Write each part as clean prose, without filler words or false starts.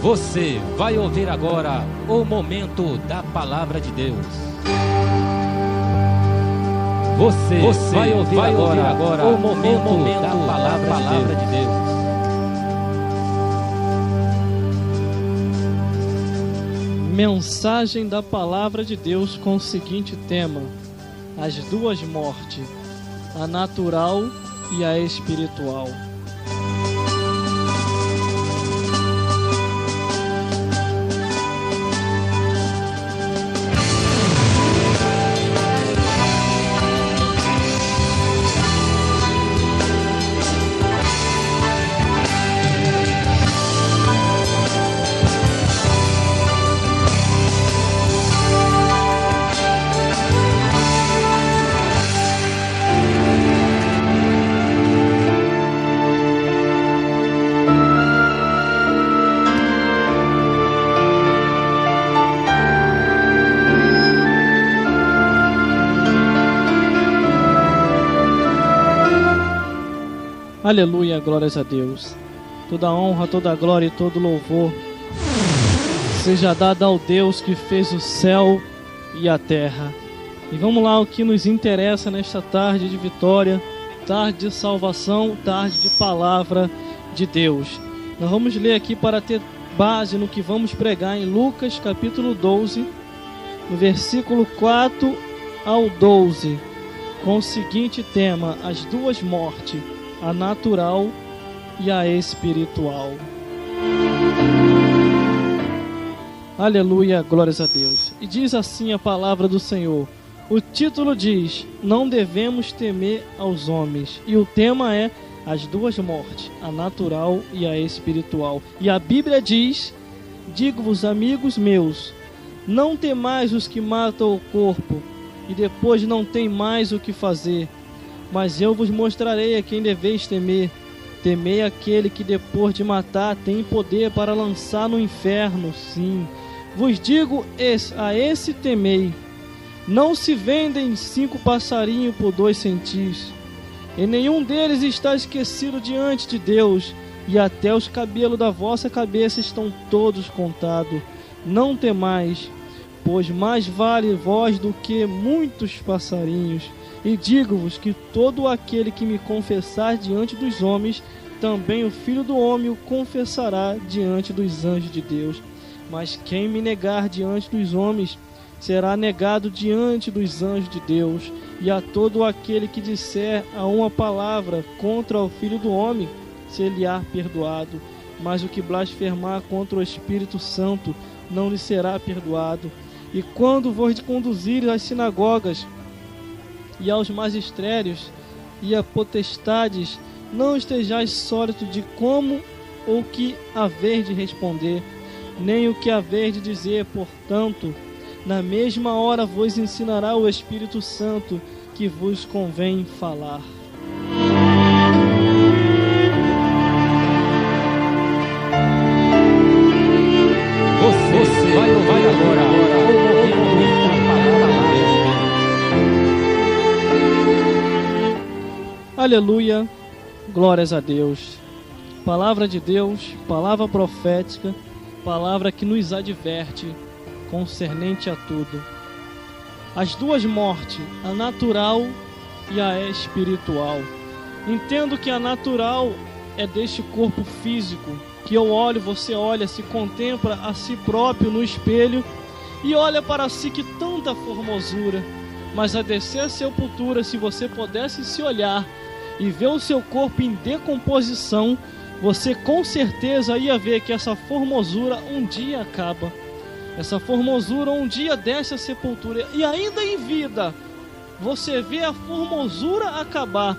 Você vai ouvir agora o momento da Palavra de Deus. Você vai ouvir agora o momento da Palavra de Deus. Mensagem da Palavra de Deus com o seguinte tema: as duas mortes, a natural e a espiritual. Aleluia, glórias a Deus. Toda honra, toda glória e todo louvor seja dada ao Deus que fez o céu e a terra. E vamos lá, o que nos interessa nesta tarde de vitória, tarde de salvação, tarde de palavra de Deus. Nós vamos ler aqui para ter base no que vamos pregar em Lucas capítulo 12, no versículo 4 ao 12, com o seguinte tema: as duas mortes, a natural e a espiritual. Aleluia, glórias a Deus. E diz assim a palavra do Senhor. O título diz: não devemos temer aos homens. E o tema é as duas mortes, a natural e a espiritual. E a Bíblia diz: digo-vos, amigos meus, não temais os que matam o corpo, e depois não tem mais o que fazer. Mas eu vos mostrarei a quem deveis temer. Temei aquele que depois de matar tem poder para lançar no inferno. Sim, vos digo, a esse temei. Não se vendem 5 passarinhos por 2 centis, e nenhum deles está esquecido diante de Deus, e até os cabelos da vossa cabeça estão todos contados. Não temais, pois mais vale vós do que muitos passarinhos. E digo-vos que todo aquele que me confessar diante dos homens, também o Filho do Homem o confessará diante dos anjos de Deus. Mas quem me negar diante dos homens, será negado diante dos anjos de Deus. E a todo aquele que disser a uma palavra contra o Filho do Homem, ser-lhe-á perdoado. Mas o que blasfemar contra o Espírito Santo, não lhe será perdoado. E quando vos conduzires às sinagogas e aos magistérios e a potestades, não estejais sólido de como ou que haver de responder, nem o que haver de dizer. Portanto, na mesma hora vos ensinará o Espírito Santo que vos convém falar. Você vai ouvir agora o momento da palavra de Deus. Aleluia, glórias a Deus. Palavra de Deus, palavra profética, palavra que nos adverte concernente a tudo. As duas mortes, a natural e a espiritual. Entendo que a natural é deste corpo físico, que eu olho, você olha, se contempla a si próprio no espelho e olha para si, que tanta formosura. Mas a descer a sepultura, se você pudesse se olhar e ver o seu corpo em decomposição, você com certeza ia ver que essa formosura um dia acaba. Essa formosura um dia desce a sepultura, e ainda em vida você vê a formosura acabar,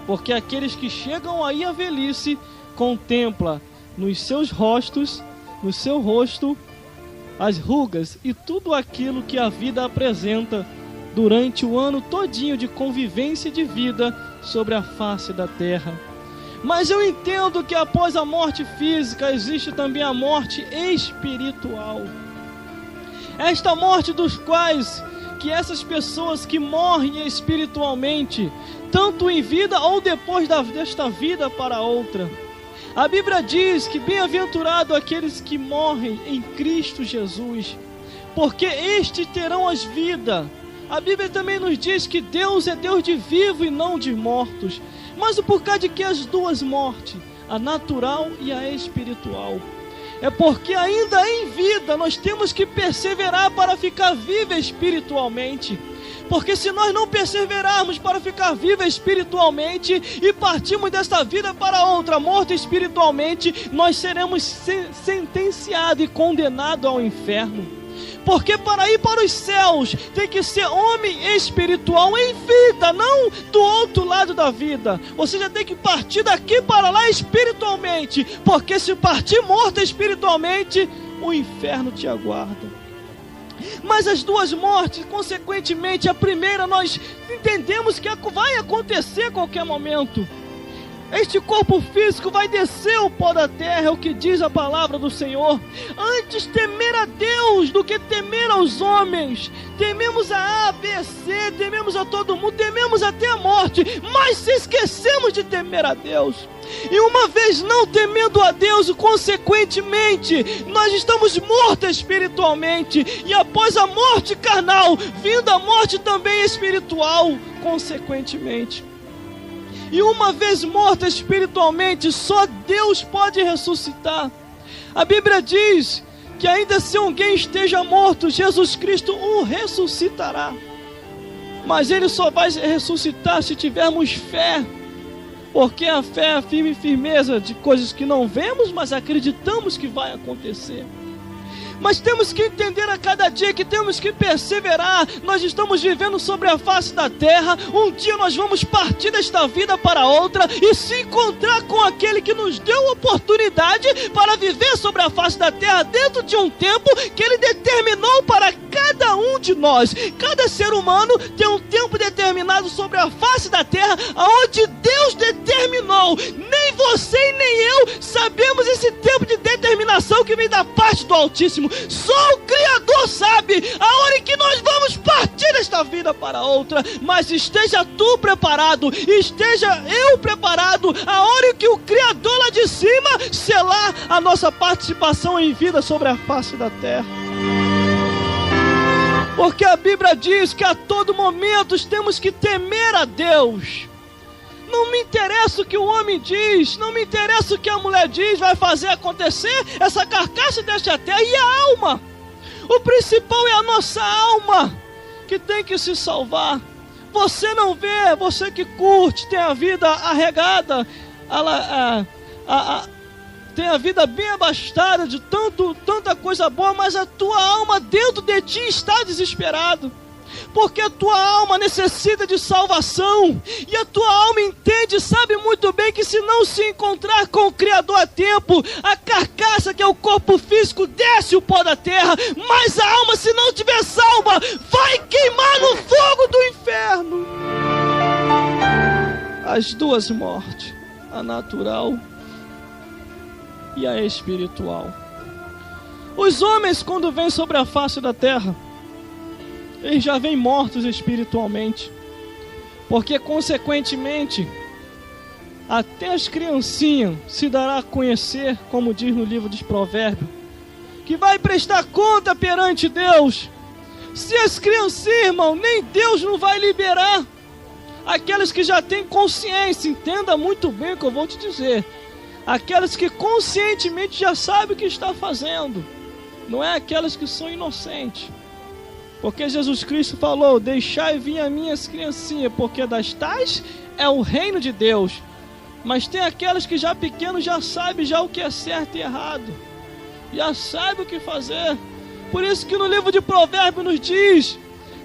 porque aqueles que chegam aí à velhice contempla nos seus rostos, no seu rosto, as rugas e tudo aquilo que a vida apresenta durante o ano todinho de convivência de vida sobre a face da terra. Mas eu entendo que após a morte física existe também a morte espiritual. Esta morte dos quais que essas pessoas que morrem espiritualmente, tanto em vida ou depois desta vida para outra, A Bíblia diz que bem-aventurado aqueles que morrem em Cristo Jesus, porque estes terão as vidas. A Bíblia também nos diz que Deus é Deus de vivo e não de mortos. Mas por causa de que as duas mortes? A natural e a espiritual. É porque ainda em vida nós temos que perseverar para ficar vivo espiritualmente. Porque se nós não perseverarmos para ficar vivo espiritualmente e partirmos desta vida para outra, morto espiritualmente, nós seremos sentenciados e condenados ao inferno. Porque para ir para os céus tem que ser homem espiritual em vida, não do outro lado da vida. Você já tem que partir daqui para lá espiritualmente, porque se partir morto espiritualmente, o inferno te aguarda. Mas as duas mortes, consequentemente, a primeira nós entendemos que vai acontecer a qualquer momento. Este corpo físico vai descer o pó da terra, é o que diz a palavra do Senhor. Antes temer a Deus do que temer aos homens. Tememos a A, B, C, tememos a todo mundo, tememos até a morte, mas se esquecemos de temer a Deus. E uma vez não temendo a Deus, consequentemente, nós estamos mortos espiritualmente. E após a morte carnal, vindo a morte também espiritual, consequentemente. E uma vez morta espiritualmente, só Deus pode ressuscitar. A Bíblia diz que ainda se alguém esteja morto, Jesus Cristo o ressuscitará. Mas Ele só vai ressuscitar se tivermos fé. Porque a fé é a firmeza de coisas que não vemos, mas acreditamos que vai acontecer. Mas temos que entender a cada dia que temos que perseverar. Nós estamos vivendo sobre a face da terra. Um dia nós vamos partir desta vida para outra e se encontrar com aquele que nos deu a oportunidade para viver sobre a face da terra dentro de um tempo que Ele determinou para cada um de nós. Cada ser humano tem um tempo determinado sobre a face da terra, aonde Deus determinou. Nem você e nem eu sabemos esse tempo de determinação que vem da parte do Altíssimo. Só o Criador sabe a hora em que nós vamos partir desta vida para outra. Mas esteja tu preparado, esteja eu preparado, a hora em que o Criador lá de cima selar a nossa participação em vida sobre a face da terra. Porque a Bíblia diz que a todo momento temos que temer a Deus. Não me interessa o que o homem diz, não me interessa o que a mulher diz, vai fazer acontecer essa carcaça desta terra. E a alma? O principal é a nossa alma, que tem que se salvar. Você não vê, você que curte, tem a vida arregada, tem a vida bem abastada de tanta coisa boa, mas a tua alma dentro de ti está desesperado. Porque a tua alma necessita de salvação. E a tua alma entende, sabe muito bem que se não se encontrar com o Criador a tempo, a carcaça que é o corpo físico desce o pó da terra. Mas a alma, se não tiver salva, vai queimar no fogo do inferno. As duas mortes, a natural e a espiritual. Os homens, quando vêm sobre a face da terra, eles já vêm mortos espiritualmente. Porque consequentemente, até as criancinhas se dará a conhecer, como diz no livro dos Provérbios, que vai prestar conta perante Deus. Se as criancinhas, irmão, nem Deus não vai liberar. Aquelas que já têm consciência, entenda muito bem o que eu vou te dizer. Aquelas que conscientemente já sabem o que está fazendo. Não é aquelas que são inocentes. Porque Jesus Cristo falou: deixai vir a minhas criancinhas, porque das tais é o reino de Deus. Mas tem aquelas que já pequenos já sabem já o que é certo e errado. Já sabem o que fazer. Por isso que no livro de Provérbios nos diz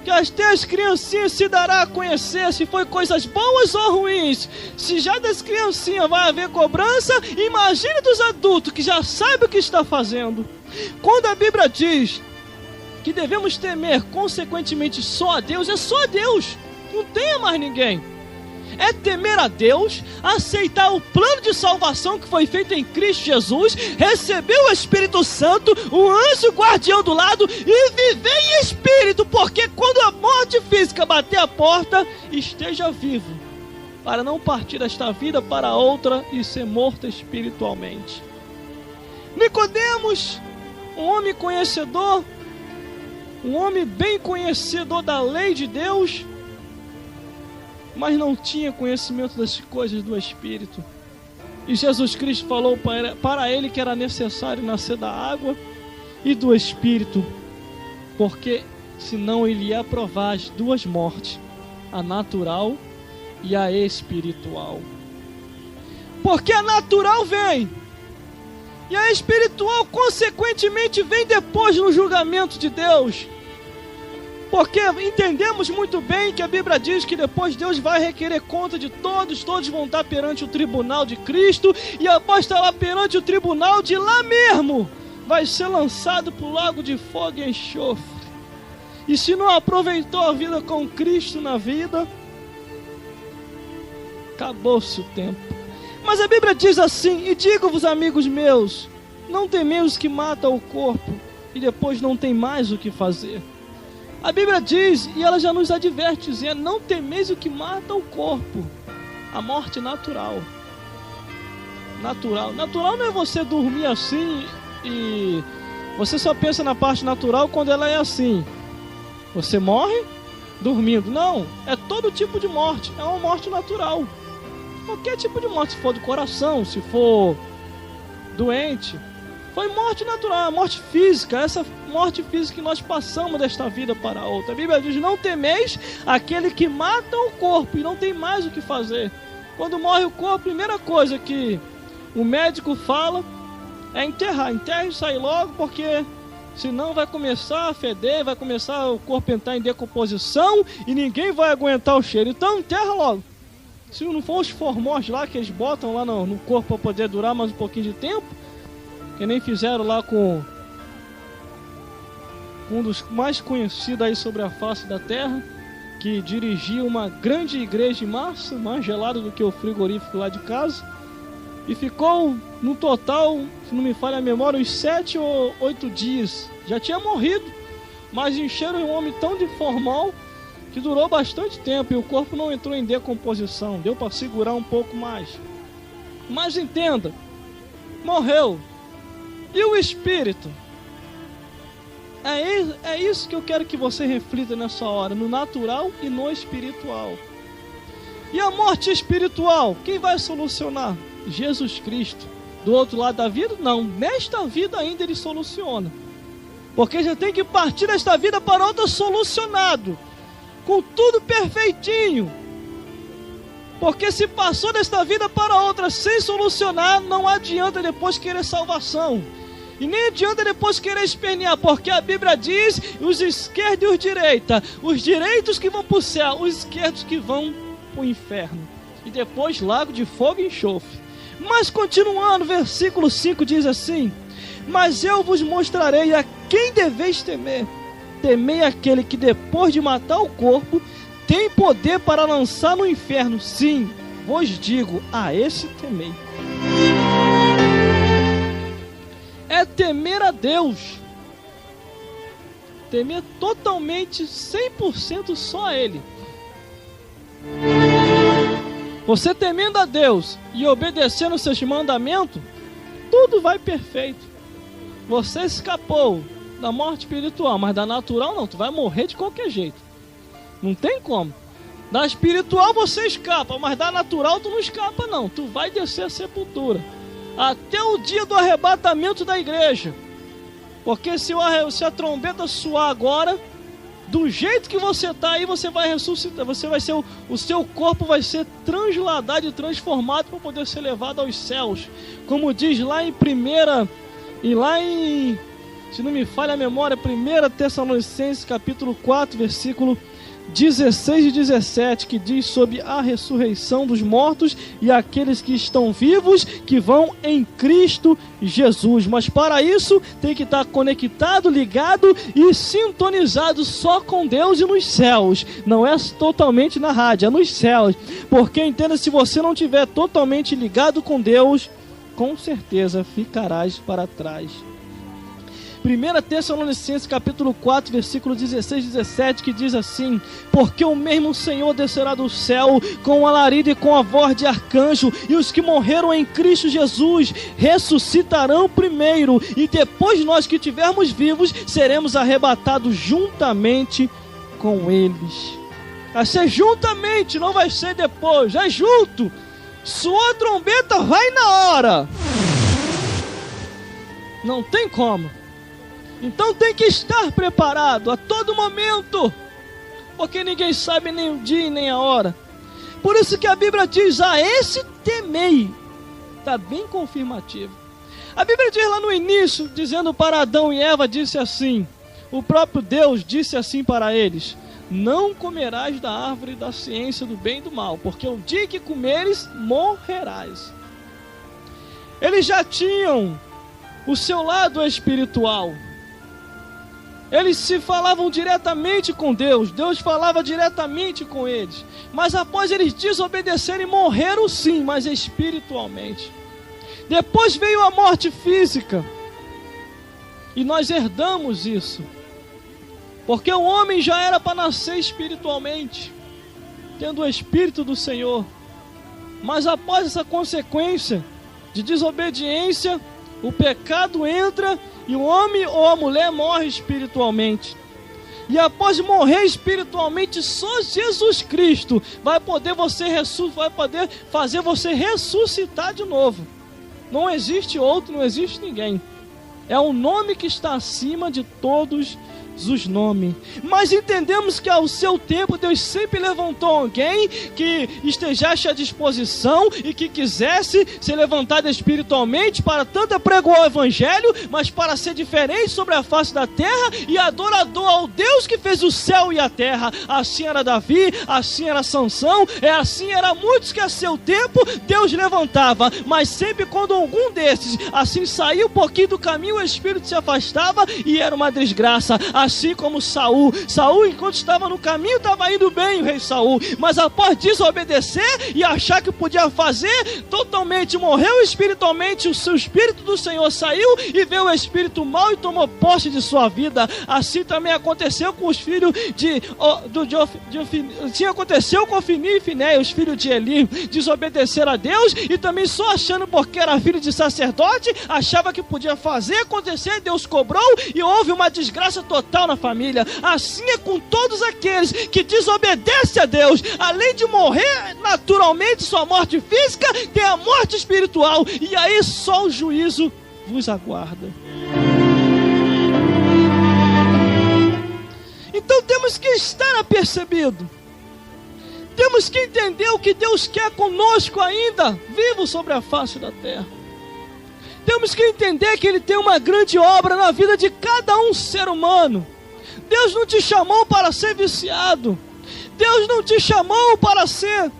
que até as criancinhas se dará a conhecer se foi coisas boas ou ruins. Se já das criancinhas vai haver cobrança, imagine dos adultos que já sabem o que está fazendo. Quando a Bíblia diz que devemos temer consequentemente só a Deus, é só a Deus, não tem mais ninguém. É temer a Deus, aceitar o plano de salvação que foi feito em Cristo Jesus, receber o Espírito Santo, o anjo guardião do lado e viver em espírito, porque quando a morte física bater a porta, esteja vivo para não partir desta vida para outra e ser morto espiritualmente. Nicodemos, um homem conhecedor, um homem bem conhecedor da lei de Deus, mas não tinha conhecimento das coisas do Espírito. E Jesus Cristo falou para ele que era necessário nascer da água e do Espírito, porque senão ele ia provar as duas mortes, a natural e a espiritual. Porque a natural vem, e a espiritual consequentemente vem depois no julgamento de Deus. Porque entendemos muito bem que a Bíblia diz que depois Deus vai requerer conta de todos vão estar perante o tribunal de Cristo, e após estar lá perante o tribunal, de lá mesmo vai ser lançado para o lago de fogo e enxofre. E se não aproveitou a vida com Cristo na vida, acabou-se o tempo. Mas a Bíblia diz assim: e digo-vos, amigos meus, não temeis os que matam o corpo e depois não tem mais o que fazer. A Bíblia diz, e ela já nos adverte, dizendo: não temeis o que mata o corpo, a morte natural. Natural não é você dormir assim e você só pensa na parte natural quando ela é assim. Você morre dormindo. Não, é todo tipo de morte, é uma morte natural. Qualquer tipo de morte, se for do coração, se for doente, foi morte natural, morte física, essa morte física que nós passamos desta vida para a outra. A Bíblia diz: não temeis aquele que mata o corpo e não tem mais o que fazer. Quando morre o corpo, a primeira coisa que o médico fala é enterrar. Enterre e sai logo, porque senão vai começar a feder, vai começar o corpo a entrar em decomposição e ninguém vai aguentar o cheiro. Então enterra logo. Se não for os formós lá que eles botam lá no corpo para poder durar mais um pouquinho de tempo, que nem fizeram lá com um dos mais conhecidos aí sobre a face da terra, que dirigia uma grande igreja em massa, mais gelado do que o frigorífico lá de casa, e ficou no total, se não me falha a memória, uns 7 ou 8 dias. Já tinha morrido, mas encheram um homem tão de formal que durou bastante tempo e o corpo não entrou em decomposição, deu para segurar um pouco mais. Mas entenda, morreu. E o espírito? É isso que eu quero que você reflita nessa hora, no natural e no espiritual. E a morte espiritual, quem vai solucionar? Jesus Cristo. Do outro lado da vida? Não, nesta vida ainda ele soluciona. Porque já tem que partir desta vida para outra solucionado, com tudo perfeitinho. Porque se passou desta vida para outra sem solucionar, não adianta depois querer salvação. E nem adianta depois querer espernear, porque a Bíblia diz: os esquerdos e os direitos. Os direitos que vão para o céu, os esquerdos que vão para o inferno. E depois lago de fogo e enxofre. Mas continuando, versículo 5 diz assim: mas eu vos mostrarei a quem deveis temer. Temei aquele que depois de matar o corpo tem poder para lançar no inferno. Sim, vos digo, a esse temei. É temer a Deus. Temer totalmente, 100% só a Ele. Você temendo a Deus e obedecendo os seus mandamentos, tudo vai perfeito. Você escapou da morte espiritual, mas da natural não, tu vai morrer de qualquer jeito. Não tem como. Da espiritual você escapa, mas da natural tu não escapa não, tu vai descer a sepultura até o dia do arrebatamento da igreja. Porque se a trombeta soar agora, do jeito que você está aí, você vai ressuscitar, o seu corpo vai ser transladado e transformado para poder ser levado aos céus. Como diz lá em se não me falha a memória, 1 Tessalonicenses capítulo 4, versículo 16 e 17, que diz sobre a ressurreição dos mortos e aqueles que estão vivos, que vão em Cristo Jesus. Mas para isso tem que estar conectado, ligado e sintonizado só com Deus e nos céus. Não é totalmente na rádio, é nos céus. Porque entenda, se você não estiver totalmente ligado com Deus, com certeza ficarás para trás. 1 Tessalonicenses capítulo 4, versículo 16 e 17, que diz assim: porque o mesmo Senhor descerá do céu com um alarido e com a voz de arcanjo, e os que morreram em Cristo Jesus ressuscitarão primeiro, e depois nós que estivermos vivos seremos arrebatados juntamente com eles. Vai ser juntamente, não vai ser depois, é junto. Soou a trombeta, vai na hora. Não tem como. Então tem que estar preparado a todo momento, porque ninguém sabe nem o dia e nem a hora. Por isso que a Bíblia diz: a esse temei. Está bem confirmativo. A Bíblia diz lá no início, dizendo para Adão e Eva, disse assim, o próprio Deus disse assim para eles: não comerás da árvore da ciência do bem e do mal, porque o dia que comeres, morrerás. Eles já tinham o seu lado espiritual. Eles se falavam diretamente com Deus, Deus falava diretamente com eles. Mas após eles desobedecerem, morreram sim, mas espiritualmente. Depois veio a morte física, e nós herdamos isso, porque o homem já era para nascer espiritualmente, tendo o Espírito do Senhor. Mas após essa consequência de desobediência, o pecado entra e o homem ou a mulher morre espiritualmente. E após morrer espiritualmente, só Jesus Cristo vai poder fazer você ressuscitar de novo. Não existe outro, não existe ninguém. É um nome que está acima de todos os nomes. Mas entendemos que ao seu tempo Deus sempre levantou alguém que estejasse à disposição e que quisesse ser levantado espiritualmente para tanto pregar o evangelho, mas para ser diferente sobre a face da terra e adorador ao Deus que fez o céu e a terra. Assim era Davi, assim era Sansão, assim era muitos que a seu tempo Deus levantava, mas sempre quando algum desses assim saía um pouquinho do caminho, o Espírito se afastava e era uma desgraça. Assim como Saul, enquanto estava no caminho, estava indo bem o rei Saul, mas após desobedecer e achar que podia fazer, totalmente morreu espiritualmente, o seu Espírito do Senhor saiu e veio o espírito mau e tomou posse de sua vida. Assim também aconteceu com os filhos aconteceu com Ofni e Finéia, os filhos de Eli, desobedeceram a Deus e também só achando porque era filho de sacerdote, achava que podia fazer acontecer, Deus cobrou e houve uma desgraça total na família. Assim é com todos aqueles que desobedecem a Deus. Além de morrer naturalmente, sua morte física, tem a morte espiritual, e aí só o juízo vos aguarda. Então temos que estar apercebido, temos que entender o que Deus quer conosco ainda, vivo sobre a face da terra. Temos que entender que Ele tem uma grande obra na vida de cada um ser humano. Deus não te chamou para ser viciado. Deus não te chamou para ser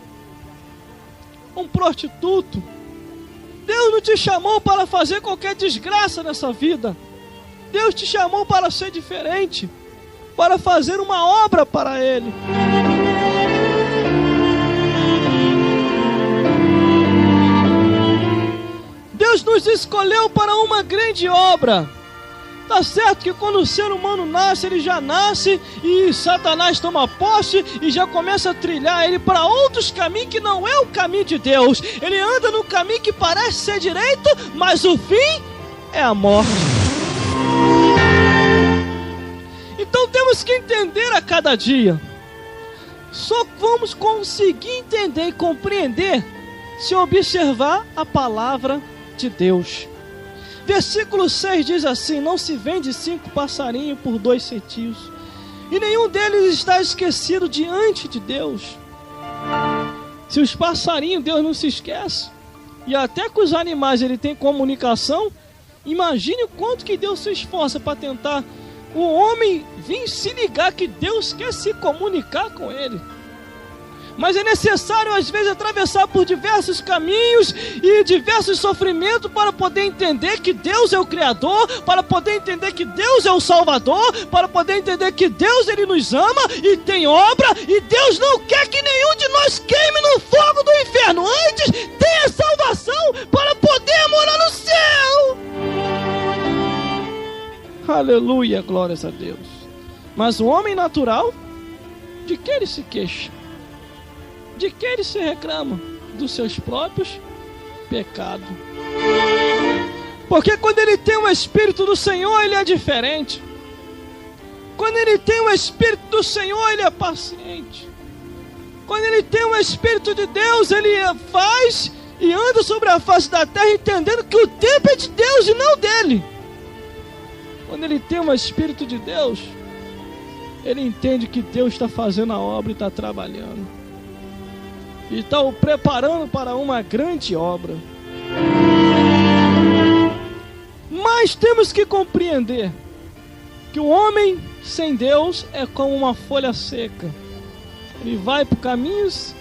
um prostituto. Deus não te chamou para fazer qualquer desgraça nessa vida. Deus te chamou para ser diferente, para fazer uma obra para Ele. Deus nos escolheu para uma grande obra. Tá certo que quando o ser humano nasce, ele já nasce e Satanás toma posse e já começa a trilhar ele para outros caminhos que não é o caminho de Deus. Ele anda no caminho que parece ser direito, mas o fim é a morte. Então temos que entender a cada dia. Só vamos conseguir entender e compreender se observar a palavra de Deus. Versículo 6 diz assim: não se vende 5 passarinhos por 2 centímetros, e nenhum deles está esquecido diante de Deus. Se os passarinhos Deus não se esquece, e até com os animais ele tem comunicação, imagine o quanto que Deus se esforça para tentar o homem vir se ligar que Deus quer se comunicar com ele. Mas é necessário às vezes atravessar por diversos caminhos e diversos sofrimentos para poder entender que Deus é o Criador, para poder entender que Deus é o Salvador, para poder entender que Deus Ele nos ama e tem obra, e Deus não quer que nenhum de nós queime no fogo do inferno. Antes, tenha salvação para poder morar no céu. Aleluia, glórias a Deus. Mas o homem natural, de que ele se queixa? De que ele se reclama? Dos seus próprios pecados. Porque quando ele tem o Espírito do Senhor, ele é diferente. Quando ele tem o Espírito do Senhor, ele é paciente. Quando ele tem o Espírito de Deus, ele faz e anda sobre a face da terra, entendendo que o tempo é de Deus e não dele. Quando ele tem o Espírito de Deus, ele entende que Deus está fazendo a obra e está trabalhando. E está o preparando para uma grande obra. Mas temos que compreender que o homem sem Deus é como uma folha seca. Ele vai por caminhos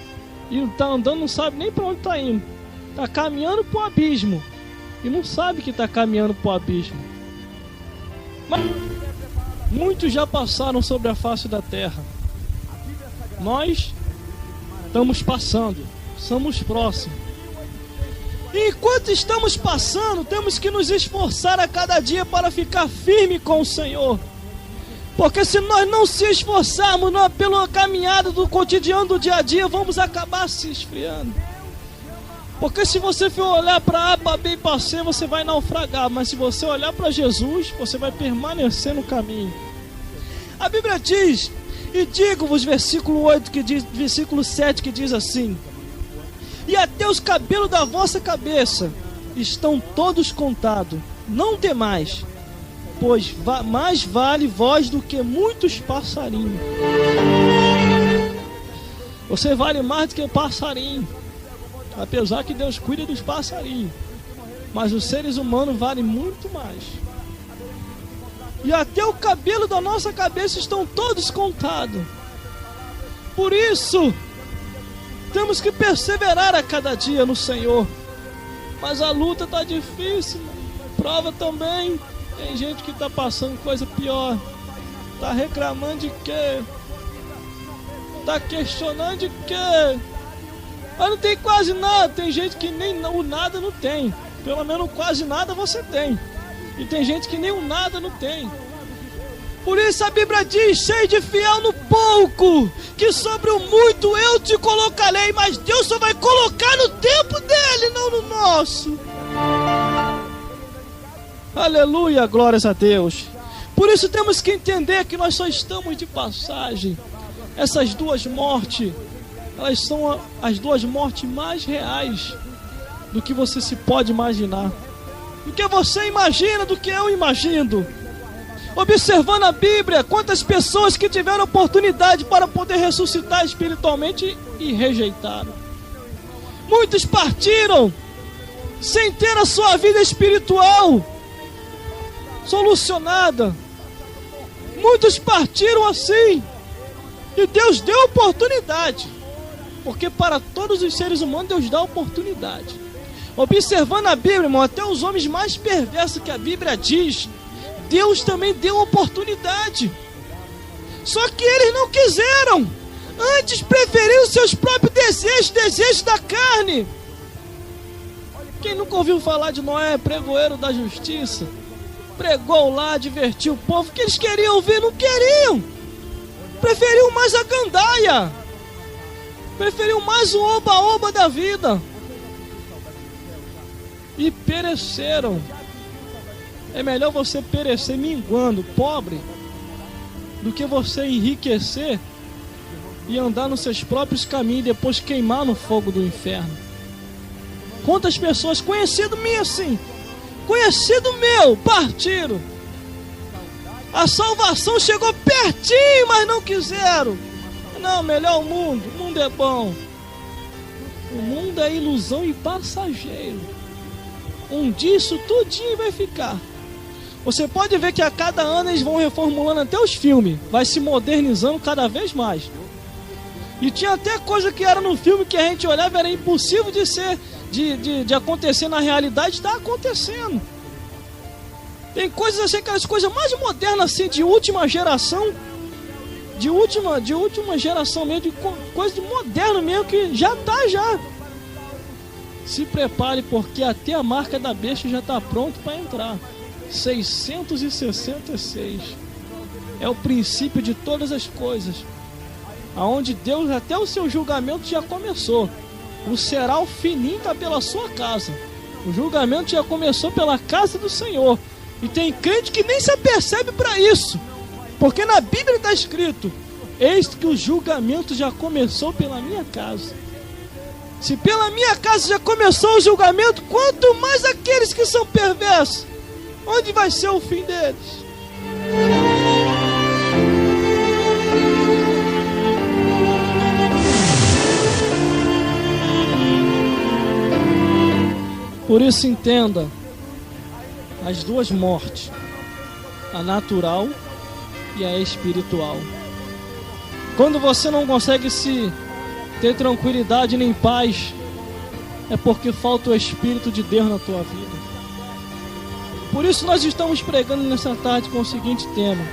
e está andando, não sabe nem para onde está indo. Está caminhando para o abismo e não sabe que está caminhando para o abismo. Mas muitos já passaram sobre a face da terra. Nós estamos passando, somos próximos. E enquanto estamos passando, temos que nos esforçar a cada dia para ficar firme com o Senhor. Porque se nós não se esforçarmos pela caminhada do cotidiano do dia a dia, vamos acabar se esfriando. Porque se você for olhar para A, para B e para C, você vai naufragar. Mas se você olhar para Jesus, você vai permanecer no caminho. A Bíblia diz, e digo-vos, versículo 7, que diz assim: e até os cabelos da vossa cabeça estão todos contados. Não temais, pois mais vale vós do que muitos passarinhos. Você vale mais do que passarinho. Apesar que Deus cuida dos passarinhos, mas os seres humanos valem muito mais. E até o cabelo da nossa cabeça estão todos contados. Por isso, temos que perseverar a cada dia no Senhor. Mas a luta está difícil, prova também. Tem gente que está passando coisa pior. Está reclamando de quê? Está questionando de quê? Mas não tem quase nada. Tem gente que nem o nada não tem. Pelo menos quase nada você tem. E tem gente que nem o nada não tem. Por isso a Bíblia diz: seja fiel no pouco, que sobre o muito eu te colocarei. Mas Deus só vai colocar no tempo dele, não no nosso. Aleluia, glórias a Deus. Por isso temos que entender que nós só estamos de passagem. Essas duas mortes, elas são as duas mortes mais reais do que você se pode imaginar. Do que você imagina, do que eu imagino. Observando a Bíblia, quantas pessoas que tiveram oportunidade para poder ressuscitar espiritualmente e rejeitaram. Muitos partiram sem ter a sua vida espiritual solucionada. Muitos partiram assim. E Deus deu oportunidade. Porque para todos os seres humanos Deus dá oportunidade. Observando a Bíblia, irmão, até os homens mais perversos que a Bíblia diz, Deus também deu oportunidade. Só que eles não quiseram. Antes preferiram seus próprios desejos da carne. Quem nunca ouviu falar de Noé, pregoeiro da justiça? Pregou lá, advertiu o povo. Que eles queriam ouvir, não queriam. Preferiam mais a gandaia. Preferiam mais o oba-oba da vida. E pereceram. É melhor você perecer minguando, pobre, do que você enriquecer e andar nos seus próprios caminhos e depois queimar no fogo do inferno. Quantas pessoas, conhecido minha assim, conhecido meu, partiram. A salvação chegou pertinho, mas não quiseram. Não, melhor o mundo é bom. O mundo é ilusão e passageiro. Um dia isso tudinho vai ficar. Você pode ver que a cada ano eles vão reformulando até os filmes. Vai se modernizando cada vez mais. E tinha até coisa que era no filme que a gente olhava, era impossível de ser, de acontecer na realidade, está acontecendo. Tem coisas assim, aquelas coisas mais modernas assim, de última geração. De última geração mesmo, de coisa de moderno mesmo, que já tá já. Se prepare, porque até a marca da besta já está pronto para entrar. 666. É o princípio de todas as coisas, aonde Deus, até o seu julgamento já começou. O será o fininho está pela sua casa. O julgamento já começou pela casa do Senhor. E tem crente que nem se apercebe para isso, porque na Bíblia está escrito: eis que o julgamento já começou pela minha casa. Se pela minha casa já começou o julgamento, quanto mais aqueles que são perversos, onde vai ser o fim deles? Por isso entenda as duas mortes, a natural e a espiritual. Quando você não consegue se ter tranquilidade nem paz, é porque falta o Espírito de Deus na tua vida. Por isso nós estamos pregando nessa tarde com o seguinte tema: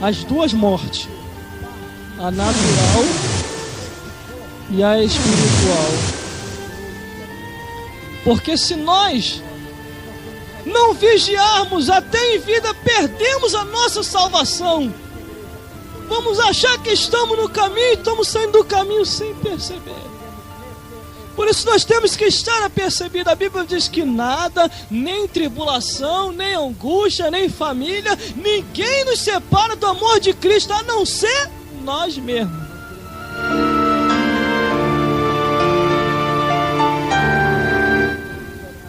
as duas mortes, a natural e a espiritual. Porque se nós não vigiarmos, até em vida perdemos a nossa salvação. Vamos achar que estamos no caminho e estamos saindo do caminho sem perceber. Por isso nós temos que estar apercebidos. A Bíblia diz que nada, nem tribulação, nem angústia, nem família, ninguém nos separa do amor de Cristo, a não ser nós mesmos.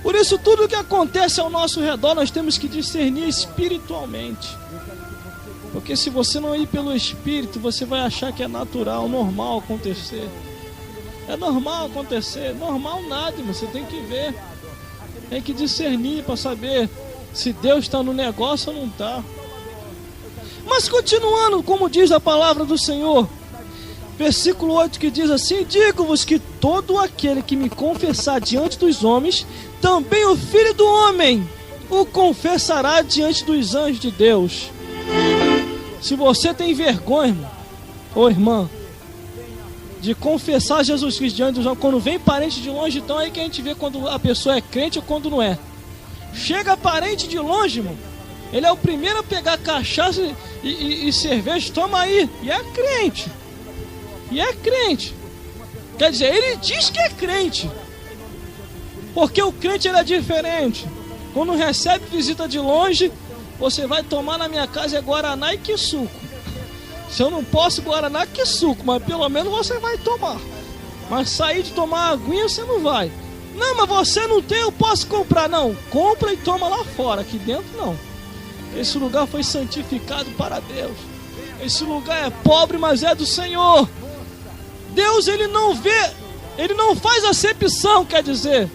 Por isso tudo que acontece ao nosso redor nós temos que discernir espiritualmente. Porque se você não ir pelo Espírito, você vai achar que é natural, normal acontecer. É normal acontecer, normal nada, mas você tem que ver. Tem que discernir para saber se Deus está no negócio ou não está. Mas continuando, como diz a palavra do Senhor, versículo 8 que diz assim: digo-vos que todo aquele que me confessar diante dos homens, também o Filho do Homem o confessará diante dos anjos de Deus. Se você tem vergonha, irmão, ou irmã, de confessar Jesus Cristo diante dos homens, quando vem parente de longe, então aí que a gente vê quando a pessoa é crente ou quando não é. Chega parente de longe, irmão, ele é o primeiro a pegar cachaça e cerveja, toma aí, e é crente. E é crente. Quer dizer, ele diz que é crente, porque o crente ele é diferente. Quando recebe visita de longe, você vai tomar na minha casa é Guaraná e que suco. Se eu não posso Guaraná, que suco, mas pelo menos você vai tomar. Mas sair de tomar aguinha você não vai. Não, mas você não tem, eu posso comprar. Não, compra e toma lá fora, aqui dentro não. Esse lugar foi santificado para Deus. Esse lugar é pobre, mas é do Senhor. Deus, ele não vê, ele não faz acepção, quer dizer,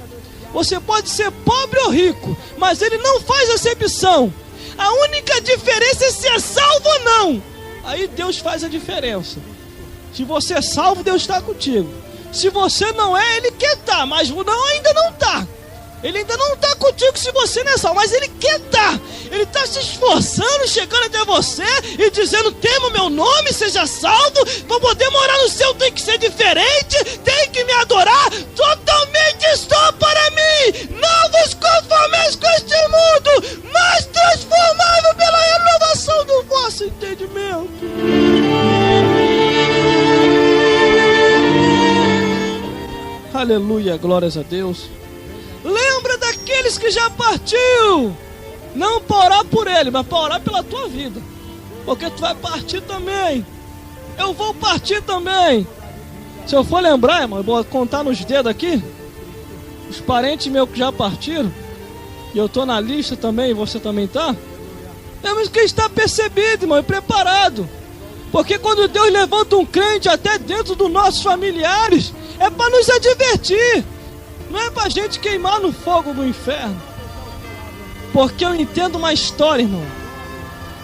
você pode ser pobre ou rico, mas ele não faz acepção. A única diferença é se é salvo ou não. Aí Deus faz a diferença. Se você é salvo, Deus está contigo. Se você não é, ele quer estar, mas não, ainda não está. Ele ainda não está contigo se você não é salvo, mas ele quer estar. Ele está se esforçando, chegando até você e dizendo: tema o meu nome, seja salvo. Para poder morar no céu tem que ser diferente, tem que me adorar. Totalmente estou para mim. Não vos conformeis com este mundo, mas transformai-vos pela renovação do vosso entendimento. Aleluia, glórias a Deus. Lembra daqueles que já partiu. Não para orar por ele, mas para orar pela tua vida. Porque tu vai partir também. Eu vou partir também. Se eu for lembrar, irmão, eu vou contar nos dedos aqui os parentes meus que já partiram. E eu estou na lista também, e você também está. Temos que estar percebido, irmão, e preparado. Porque quando Deus levanta um crente até dentro dos nossos familiares, é para nos advertir. Não é para a gente queimar no fogo do inferno. Porque eu entendo uma história, irmão,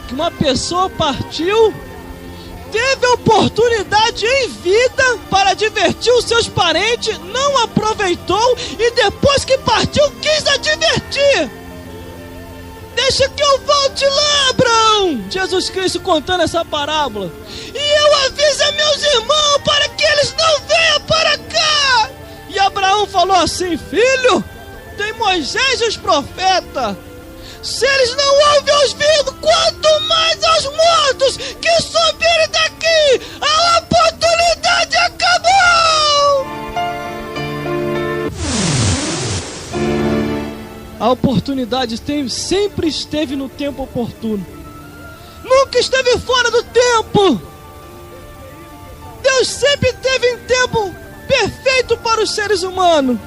que uma pessoa partiu, teve a oportunidade em vida para divertir os seus parentes, não aproveitou e depois que partiu quis advertir. Deixa que eu volte lá, Abraão. Jesus Cristo contando essa parábola. E eu aviso a meus irmãos para que eles não venham para cá. E Abraão falou assim: filho, tem Moisés e os profetas. Se eles não ouvem aos vivos, quanto mais aos mortos que subirem daqui, a oportunidade acabou! A oportunidade sempre esteve no tempo oportuno. Nunca esteve fora do tempo. Deus sempre teve um tempo perfeito para os seres humanos.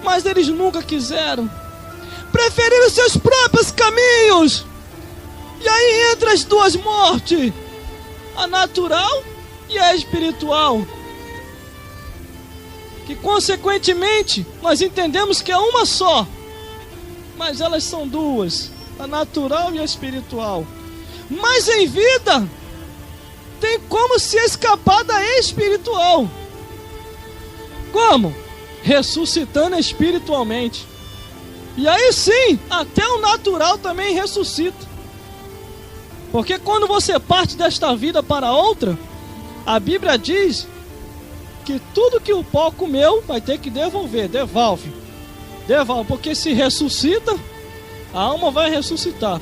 Mas eles nunca quiseram. Preferiram seus próprios caminhos. E aí entra as duas mortes. A natural e a espiritual. Que consequentemente nós entendemos que é uma só. Mas elas são duas, a natural e a espiritual. Mas em vida, tem como se escapar da espiritual. Como? Ressuscitando espiritualmente. E aí sim, até o natural também ressuscita. Porque quando você parte desta vida para outra, a Bíblia diz que tudo que o pó comeu vai ter que devolver, devolve, porque se ressuscita, a alma vai ressuscitar.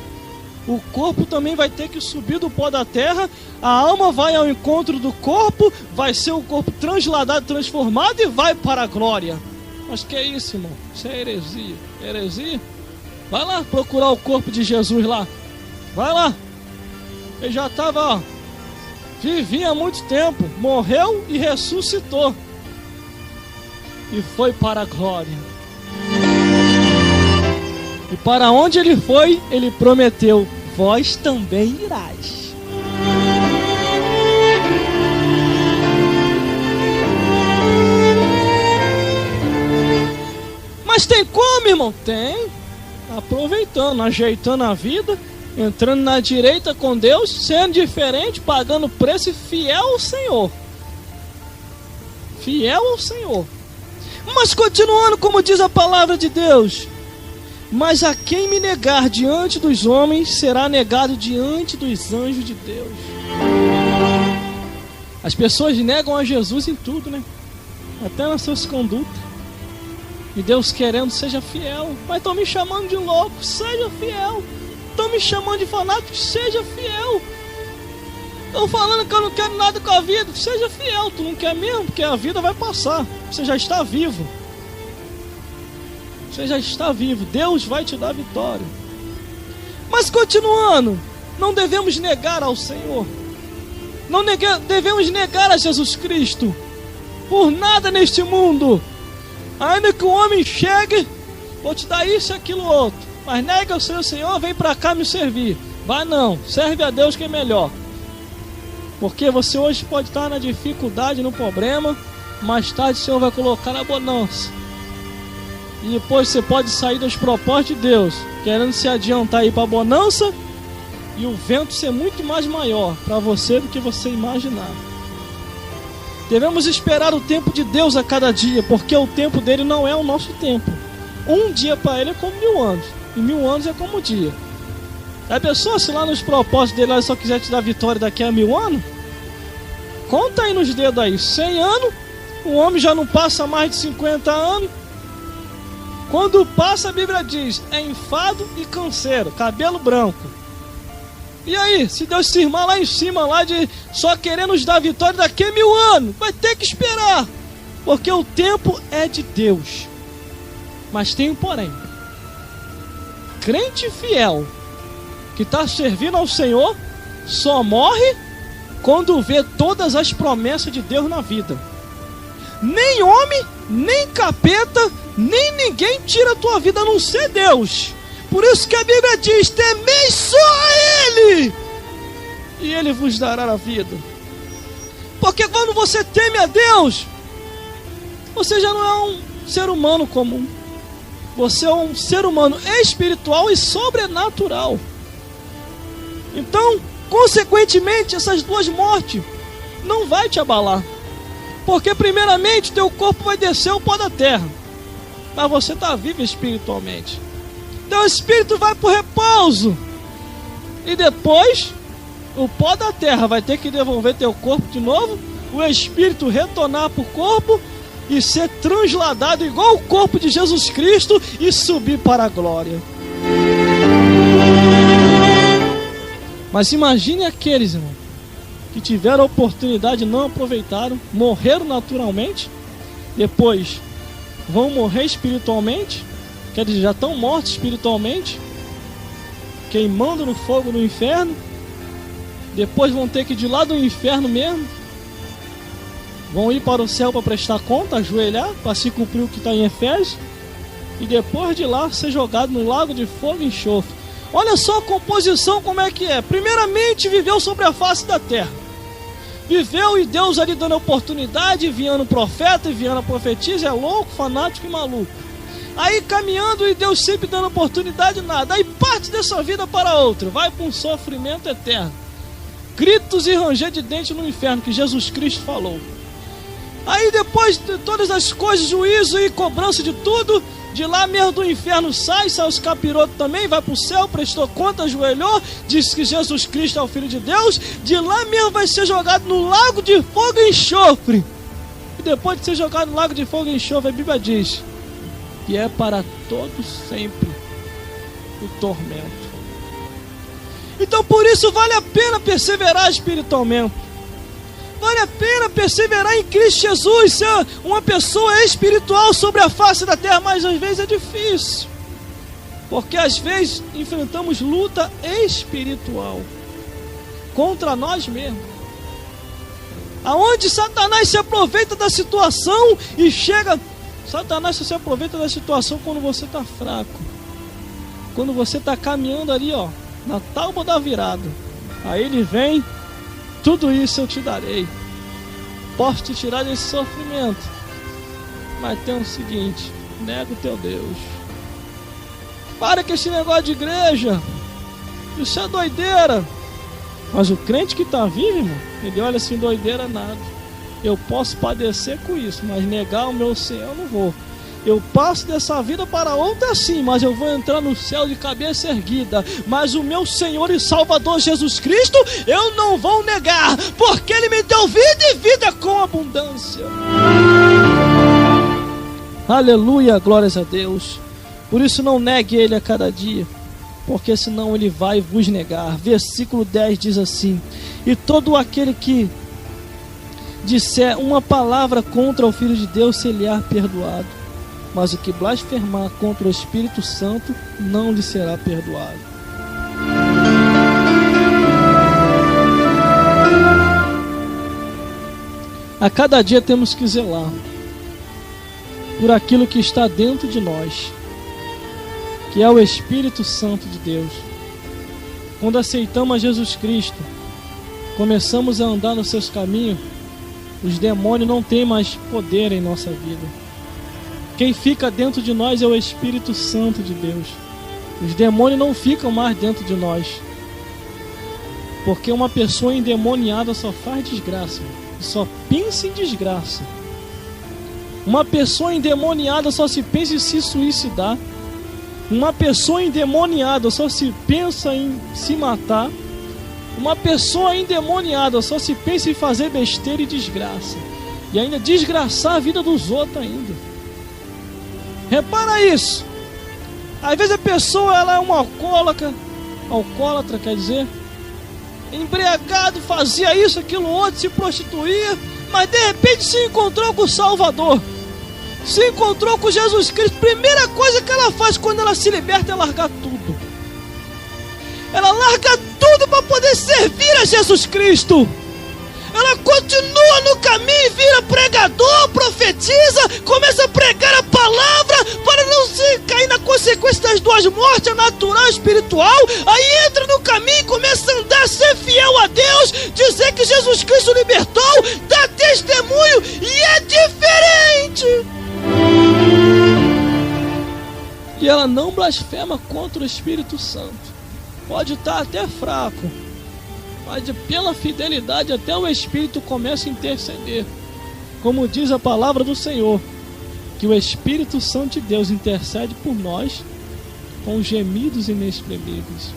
O corpo também vai ter que subir do pó da terra, a alma vai ao encontro do corpo, vai ser o corpo transladado, transformado e vai para a glória. Mas que é isso, irmão? Isso é heresia. Heresia? Vai lá procurar o corpo de Jesus lá. Vai lá. Ele já estava, vivia há muito tempo, morreu e ressuscitou. E foi para a glória. E para onde ele foi, ele prometeu: vós também irás. Mas tem como, irmão? Tem. Aproveitando, ajeitando a vida, entrando na direita com Deus, sendo diferente, pagando preço e fiel ao Senhor. Fiel ao Senhor. Mas continuando, como diz a palavra de Deus: mas a quem me negar diante dos homens, será negado diante dos anjos de Deus. As pessoas negam a Jesus em tudo, né? Até nas suas condutas. E Deus querendo, seja fiel. Mas estão me chamando de louco, seja fiel. Estão me chamando de fanático, seja fiel. Estão falando que eu não quero nada com a vida, seja fiel. Tu não quer mesmo, porque a vida vai passar. Você já está vivo. Você já está vivo, Deus vai te dar vitória. Mas continuando, não devemos negar ao Senhor. Não devemos negar a Jesus Cristo. Por nada neste mundo. Ainda que o homem chegue, vou te dar isso e aquilo outro, mas nega o seu Senhor, vem para cá me servir. Vai não, serve a Deus que é melhor. Porque você hoje pode estar na dificuldade, no problema, mais tarde o Senhor vai colocar na bonança. E depois você pode sair dos propósitos de Deus, querendo se adiantar aí para a bonança, e o vento ser muito mais maior para você do que você imaginar. Devemos esperar o tempo de Deus a cada dia, porque o tempo dele não é o nosso tempo. Um dia para ele é como 1000 anos, e 1000 anos é como um dia. A pessoa, se lá nos propósitos dele ele só quiser te dar vitória daqui a 1000 anos, conta aí nos dedos aí, 100 anos, o homem já não passa mais de 50 anos. Quando passa, a Bíblia diz, é enfado e canseiro, cabelo branco. E aí, se Deus se irmar lá em cima, lá de só querer nos dar vitória daqui a 1000 anos, vai ter que esperar, porque o tempo é de Deus. Mas tem um porém. Crente fiel, que está servindo ao Senhor, só morre quando vê todas as promessas de Deus na vida. Nem homem, nem capeta, nem ninguém tira a tua vida a não ser Deus. Por isso que a Bíblia diz, temei só a Ele, e Ele vos dará a vida. Porque quando você teme a Deus, você já não é um ser humano comum. Você é um ser humano espiritual e sobrenatural. Então, consequentemente, essas duas mortes não vai te abalar. Porque primeiramente teu corpo vai descer ao pó da terra, mas você está vivo espiritualmente. Teu espírito vai para o repouso. E depois o pó da terra vai ter que devolver teu corpo de novo, o espírito retornar para o corpo e ser transladado igual o corpo de Jesus Cristo e subir para a glória. Mas imagine aqueles, irmão, que tiveram a oportunidade e não aproveitaram, morreram naturalmente, depois vão morrer espiritualmente, quer dizer, já estão mortos espiritualmente, queimando no fogo do inferno, depois vão ter que ir de lá do inferno mesmo, vão ir para o céu para prestar conta, ajoelhar, para se cumprir o que está em Efésios, e depois de lá ser jogado no lago de fogo e enxofre. Olha só a composição como é que é. Primeiramente viveu sobre a face da terra, viveu e Deus ali dando oportunidade, enviando profeta, enviando a profetisa, é louco, fanático e maluco. Aí caminhando e Deus sempre dando oportunidade, nada. Aí parte dessa vida para outra, vai para um sofrimento eterno, gritos e ranger de dente no inferno, que Jesus Cristo falou. Aí depois de todas as coisas, juízo e cobrança de tudo, de lá mesmo do inferno sai os capirotos também, vai para o céu, prestou conta, ajoelhou, disse que Jesus Cristo é o Filho de Deus, de lá mesmo vai ser jogado no lago de fogo e enxofre. E depois de ser jogado no lago de fogo e enxofre, a Bíblia diz que é para todos sempre o tormento. Então por isso vale a pena perseverar espiritualmente. Vale a pena perseverar em Cristo Jesus, ser uma pessoa espiritual sobre a face da terra, mas às vezes é difícil, porque às vezes enfrentamos luta espiritual contra nós mesmos, aonde Satanás se aproveita da situação e chega. Satanás só se aproveita da situação quando você está fraco, quando você está caminhando ali, ó, na tábua da virada. Aí ele vem: tudo isso eu te darei, posso te tirar desse sofrimento, mas tem o seguinte: nega o teu Deus. Para com esse negócio de igreja, isso é doideira. Mas o crente que está vivo, irmão, ele olha assim: doideira nada. Eu posso padecer com isso, mas negar o meu Senhor eu não vou. Eu passo dessa vida para outra sim, mas eu vou entrar no céu de cabeça erguida. Mas o meu Senhor e Salvador Jesus Cristo eu não vou negar, porque Ele me deu vida e vida com abundância. Aleluia, glórias a Deus. Por isso não negue Ele a cada dia, porque senão Ele vai vos negar. Versículo 10 diz assim: e todo aquele que disser uma palavra contra o Filho de Deus se-lhe-á perdoado, mas o que blasfemar contra o Espírito Santo não lhe será perdoado. A cada dia temos que zelar por aquilo que está dentro de nós, que é o Espírito Santo de Deus. Quando aceitamos a Jesus Cristo, começamos a andar nos seus caminhos, os demônios não têm mais poder em nossa vida. Quem fica dentro de nós é o Espírito Santo de Deus. Os demônios não ficam mais dentro de nós, porque uma pessoa endemoniada só faz desgraça, só pensa em desgraça. Uma pessoa endemoniada só se pensa em se suicidar. Uma pessoa endemoniada só se pensa em se matar. Uma pessoa endemoniada só se pensa em fazer besteira e desgraça, e ainda desgraçar a vida dos outros ainda. Repara isso. Às vezes a pessoa ela é uma alcoólatra, quer dizer, embriagado, fazia isso, aquilo, outro, se prostituía, mas de repente se encontrou com o Salvador, se encontrou com Jesus Cristo. Primeira coisa que ela faz quando ela se liberta é largar tudo. Ela larga tudo para poder servir a Jesus Cristo. Ela continua no caminho, vira pregador, profetiza, começa a pregar a palavra para não se cair na consequência das duas mortes, a natural e a espiritual. Aí entra no caminho e começa a andar, ser fiel a Deus, dizer que Jesus Cristo libertou, dá testemunho, e é diferente. E ela não blasfema contra o Espírito Santo. Pode estar até fraco, mas pela fidelidade até o Espírito começa a interceder. Como diz a palavra do Senhor, que o Espírito Santo de Deus intercede por nós com gemidos inexprimíveis.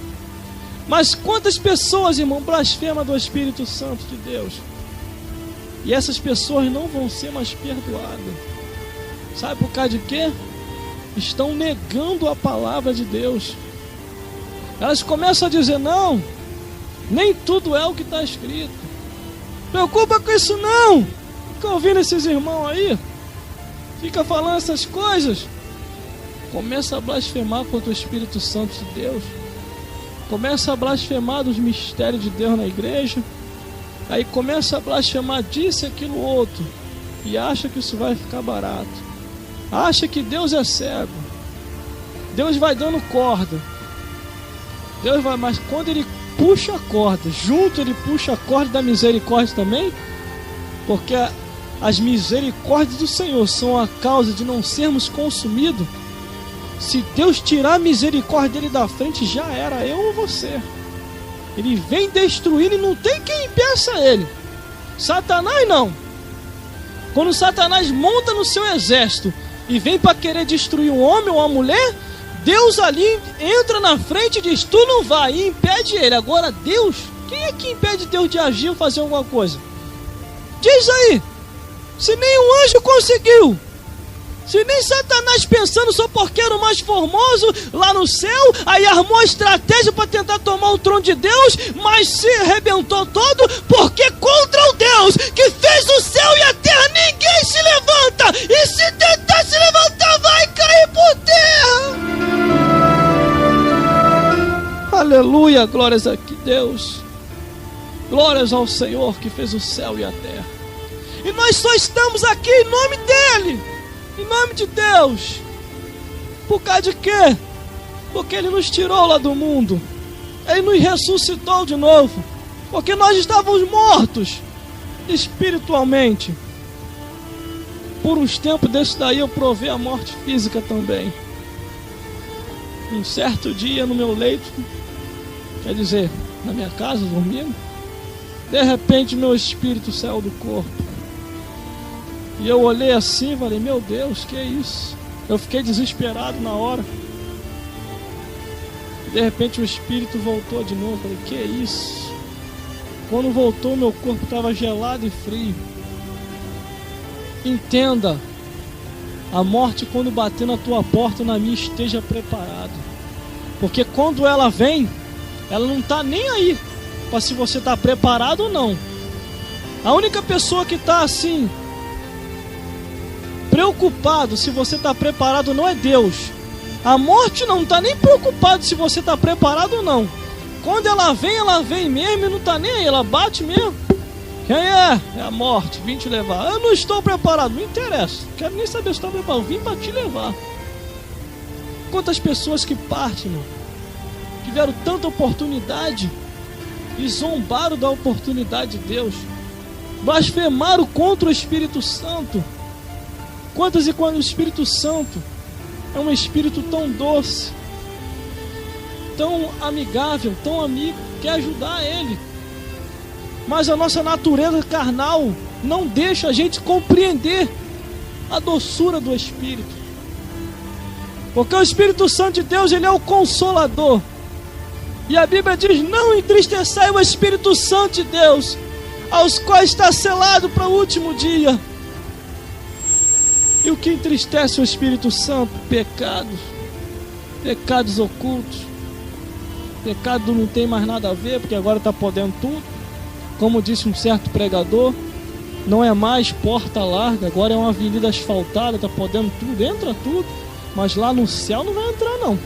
Mas quantas pessoas, irmão, blasfemam do Espírito Santo de Deus? E essas pessoas não vão ser mais perdoadas. Sabe por causa de quê? Estão negando a palavra de Deus. Elas começam a dizer: não, Nem tudo é o que está escrito. Preocupa com isso não. Fica ouvindo esses irmãos aí, fica falando essas coisas. Começa a blasfemar contra o Espírito Santo de Deus. Começa a blasfemar dos mistérios de Deus na igreja. Aí começa a blasfemar disso e aquilo outro. E acha que isso vai ficar barato. Acha que Deus é cego. Deus vai dando corda. Deus vai, mas quando Ele puxa a corda, junto Ele puxa a corda da misericórdia também. Porque as misericórdias do Senhor são a causa de não sermos consumidos. Se Deus tirar a misericórdia dele da frente, já era, eu ou você. Ele vem destruindo e não tem quem impeça ele. Satanás não. Quando Satanás monta no seu exército e vem para querer destruir um homem ou uma mulher, Deus ali entra na frente e diz, tu não vai, e impede ele. Agora Deus, quem é que impede Deus de agir ou fazer alguma coisa? Diz aí. Se nem um anjo conseguiu, se nem Satanás pensando só porque era o mais formoso lá no céu, aí armou a estratégia para tentar tomar o trono de Deus, mas se arrebentou todo, porque contra o Deus que fez o céu e a terra ninguém se levanta, e se tentar se levantar vai cair por terra. Aleluia, glórias a Deus, glórias ao Senhor que fez o céu e a terra. E nós só estamos aqui em nome dEle, em nome de Deus. Por causa de quê? Porque Ele nos tirou lá do mundo. Ele nos ressuscitou de novo. Porque nós estávamos mortos espiritualmente. Por uns tempos desse daí eu provei a morte física também. Um certo dia no meu leito, quer dizer, na minha casa, dormindo, de repente meu espírito saiu do corpo. E eu olhei assim e falei, meu Deus, que é isso? Eu fiquei desesperado na hora. De repente o espírito voltou de novo. Eu falei, que é isso? Quando voltou, meu corpo estava gelado e frio. Entenda, a morte quando bater na tua porta, na minha, esteja preparado. Porque quando ela vem, ela não está nem aí para se você está preparado ou não. A única pessoa que está assim, preocupado se você está preparado, não é Deus. A morte não está nem preocupado se você está preparado ou não. Quando ela vem mesmo e não está nem aí, ela bate mesmo. Quem é? É a morte, vim te levar. Eu não estou preparado, não interessa, quero nem saber se estou preparado, vim para te levar. Quantas pessoas que partem, meu, tiveram tanta oportunidade e zombaram da oportunidade de Deus, blasfemaram contra o Espírito Santo. Quantas e quantos o Espírito Santo é um Espírito tão doce, tão amigável, tão amigo, quer ajudar ele. Mas a nossa natureza carnal não deixa a gente compreender a doçura do Espírito. Porque o Espírito Santo de Deus, ele é o Consolador. E a Bíblia diz, não entristeçai o Espírito Santo de Deus, aos quais está selado para o último dia. E o que entristece o Espírito Santo? Pecados. Pecados ocultos. Pecado não tem mais nada a ver, porque agora está podendo tudo. Como disse um certo pregador, não é mais porta larga, agora é uma avenida asfaltada, está podendo tudo, entra tudo. Mas lá no céu não vai entrar não.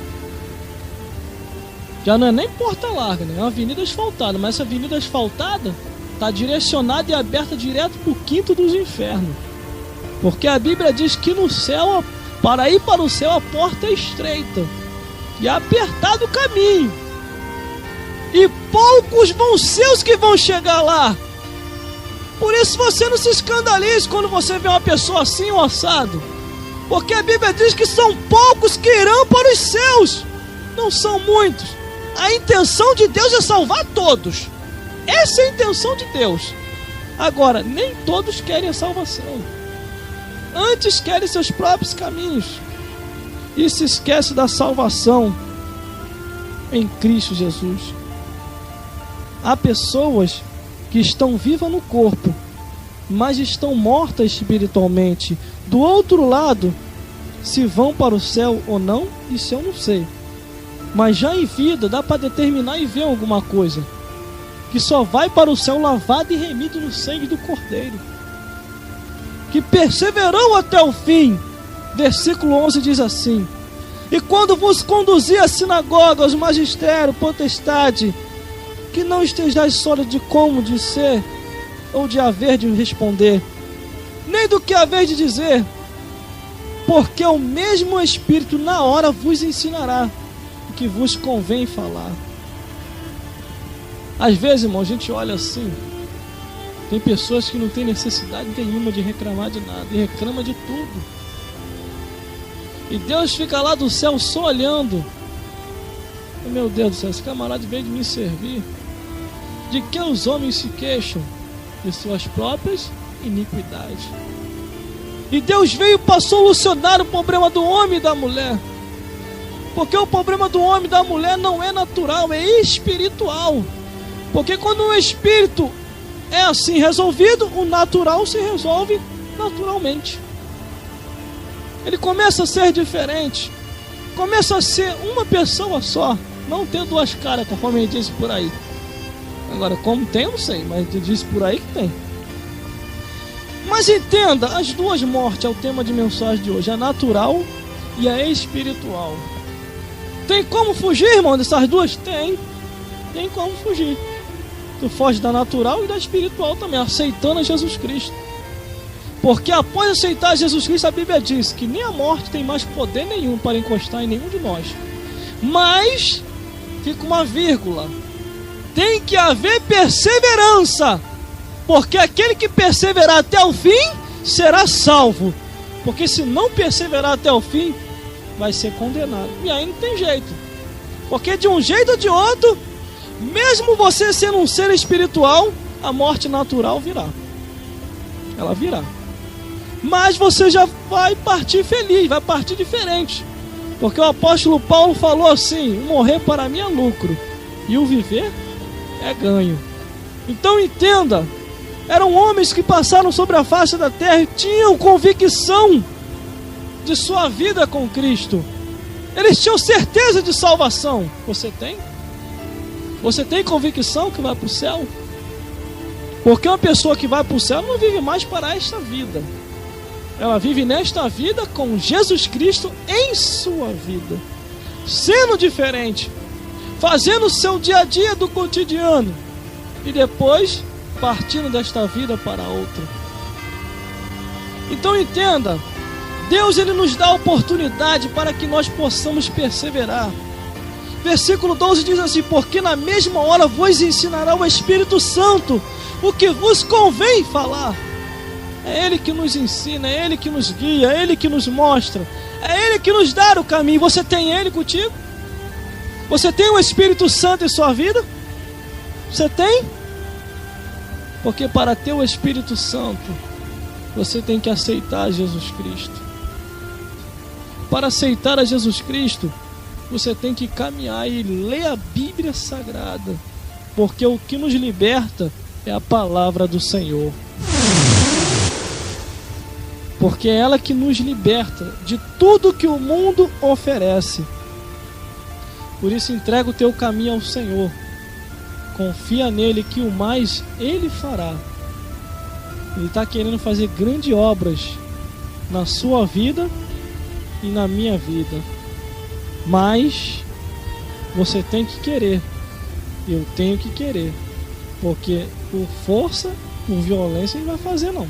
Já não é nem porta larga, né? É uma avenida asfaltada, mas essa avenida asfaltada está direcionada e aberta direto para o quinto dos infernos. Porque a Bíblia diz que no céu, para ir para o céu, a porta é estreita e é apertado o caminho. E poucos vão ser os que vão chegar lá. Por isso você não se escandalize quando você vê uma pessoa assim ou assado. Porque a Bíblia diz que são poucos que irão para os céus. Não são muitos. A intenção de Deus é salvar todos. Essa é a intenção de Deus. Agora, nem todos querem a salvação. Antes querem seus próprios caminhos. E se esquece da salvação em Cristo Jesus. Há pessoas que estão vivas no corpo, mas estão mortas espiritualmente. Do outro lado, se vão para o céu ou não, isso eu não sei. Mas já em vida dá para determinar e ver alguma coisa. que só vai para o céu lavado e remido no sangue do Cordeiro, que perseverou até o fim. Versículo 11 diz assim: e quando vos conduzir à sinagoga, aos magistérios, potestade, que não estejais só de como de ser, ou de haver de responder, nem do que haver de dizer, porque o mesmo Espírito na hora vos ensinará o que vos convém falar. Às vezes, irmão, a gente olha assim, tem pessoas que não têm necessidade nenhuma de reclamar de nada, e reclama de tudo. E Deus fica lá do céu só olhando. Meu Deus do céu, esse camarada veio de me servir. De que os homens se queixam? De suas próprias iniquidades. E Deus veio para solucionar o problema do homem e da mulher. Porque o problema do homem e da mulher não é natural, é espiritual. Porque quando o espírito é assim resolvido, o natural se resolve naturalmente. Ele começa a ser diferente. Começa a ser uma pessoa só. Não ter duas caras, conforme ele disse por aí. Agora, como tem, eu não sei, mas ele disse por aí que tem. Mas entenda, as duas mortes é o tema de mensagem de hoje: a natural e a espiritual. Tem como fugir, irmão, dessas duas? Tem como fugir. Tu foge da natural e da espiritual também, aceitando a Jesus Cristo. Porque após aceitar Jesus Cristo, a Bíblia diz que nem a morte tem mais poder nenhum para encostar em nenhum de nós. Mas, fica uma vírgula, tem que haver perseverança, porque aquele que perseverar até o fim será salvo. Porque se não perseverar até o fim, vai ser condenado. E aí não tem jeito. Porque de um jeito ou de outro, mesmo você sendo um ser espiritual, a morte natural virá. Ela virá. Mas você já vai partir feliz, vai partir diferente. Porque o apóstolo Paulo falou assim: o morrer para mim é lucro, e o viver é ganho. Então entenda, eram homens que passaram sobre a face da terra e tinham convicção de sua vida com Cristo. Eles tinham certeza de salvação. Você tem? Você tem convicção que vai para o céu? Porque uma pessoa que vai para o céu não vive mais para esta vida. Ela vive nesta vida com Jesus Cristo em sua vida, sendo diferente, fazendo o seu dia a dia do cotidiano, e depois partindo desta vida para outra. Então entenda, Deus ele nos dá a oportunidade para que nós possamos perseverar. Versículo 12 diz assim: porque na mesma hora vos ensinará o Espírito Santo o que vos convém falar. É Ele que nos ensina, é Ele que nos guia, é Ele que nos mostra, é Ele que nos dá o caminho. Você tem Ele contigo? Você tem o Espírito Santo em sua vida? Você tem? Porque para ter o Espírito Santo, você tem que aceitar Jesus Cristo. Para aceitar a Jesus Cristo, você tem que caminhar e ler a Bíblia Sagrada, porque o que nos liberta é a palavra do Senhor. Porque é ela que nos liberta de tudo que o mundo oferece. Por isso entrega o teu caminho ao Senhor. Confia nele que o mais Ele fará. Ele está querendo fazer grandes obras na sua vida e na minha vida. Mas você tem que querer. Eu tenho que querer. Porque por força, por violência ele não vai fazer não.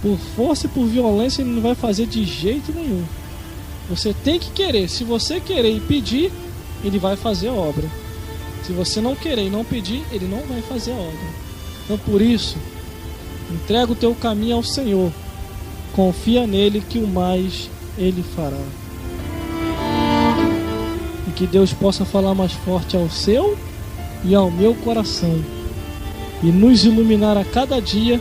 Por força e por violência ele não vai fazer de jeito nenhum. Você tem que querer. Se você querer e pedir, ele vai fazer a obra. Se você não querer e não pedir, ele não vai fazer a obra. Então por isso, entrega o teu caminho ao Senhor. Confia nele que o mais ele fará. E que Deus possa falar mais forte ao seu e ao meu coração, e nos iluminar a cada dia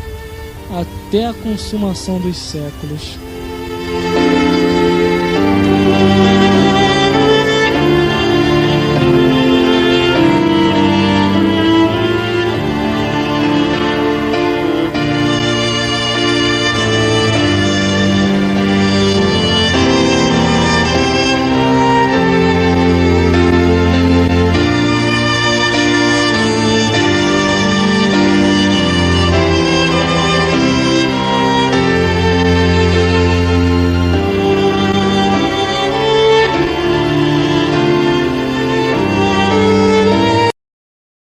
até a consumação dos séculos.